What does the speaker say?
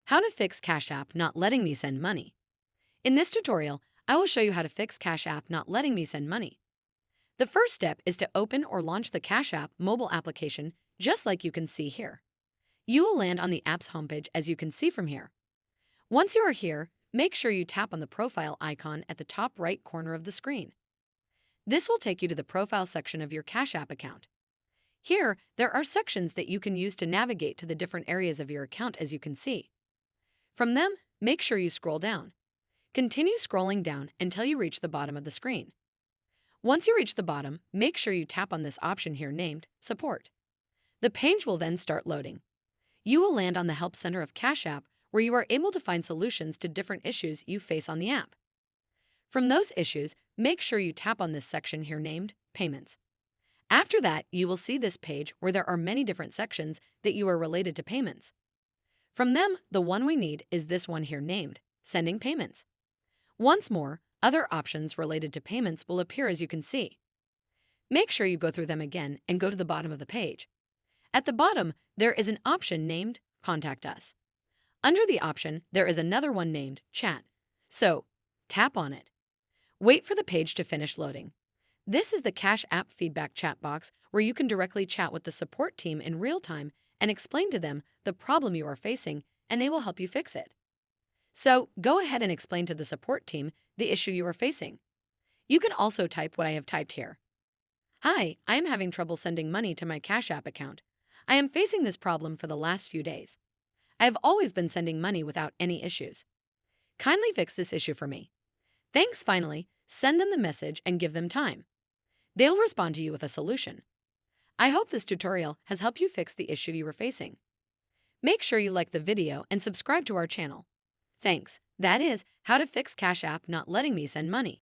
How to fix Cash App not letting me send money. In this tutorial, I will show you how to fix Cash App not letting me send money. The first step is to open or launch the Cash App mobile application, just like you can see here. You will land on the app's homepage as you can see from here. Once you are here, make sure you tap on the profile icon at the top right corner of the screen. This will take you to the profile section of your Cash App account. Here, there are sections that you can use to navigate to the different areas of your account as you can see. From them, make sure you scroll down. Continue scrolling down until you reach the bottom of the screen. Once you reach the bottom, make sure you tap on this option here named Support. The page will then start loading. You will land on the Help Center of Cash App, where you are able to find solutions to different issues you face on the app. From those issues, make sure you tap on this section here named Payments. After that, you will see this page where there are many different sections that you are related to payments. From them, the one we need is this one here named Sending Payments. Once more, other options related to payments will appear as you can see. Make sure you go through them again and go to the bottom of the page. At the bottom, there is an option named Contact Us. Under the option, there is another one named Chat. So, tap on it. Wait for the page to finish loading. This is the Cash App feedback chat box where you can directly chat with the support team in real time and explain to them the problem you are facing, and they will help you fix it. So, go ahead and explain to the support team the issue you are facing. You can also type what I have typed here. Hi, I am having trouble sending money to my Cash App account. I am facing this problem for the last few days. I have always been sending money without any issues. Kindly fix this issue for me. Thanks. Finally, send them the message and give them time. They'll respond to you with a solution. I hope this tutorial has helped you fix the issue you were facing. Make sure you like the video and subscribe to our channel. Thanks. That is how to fix Cash App not letting me send money.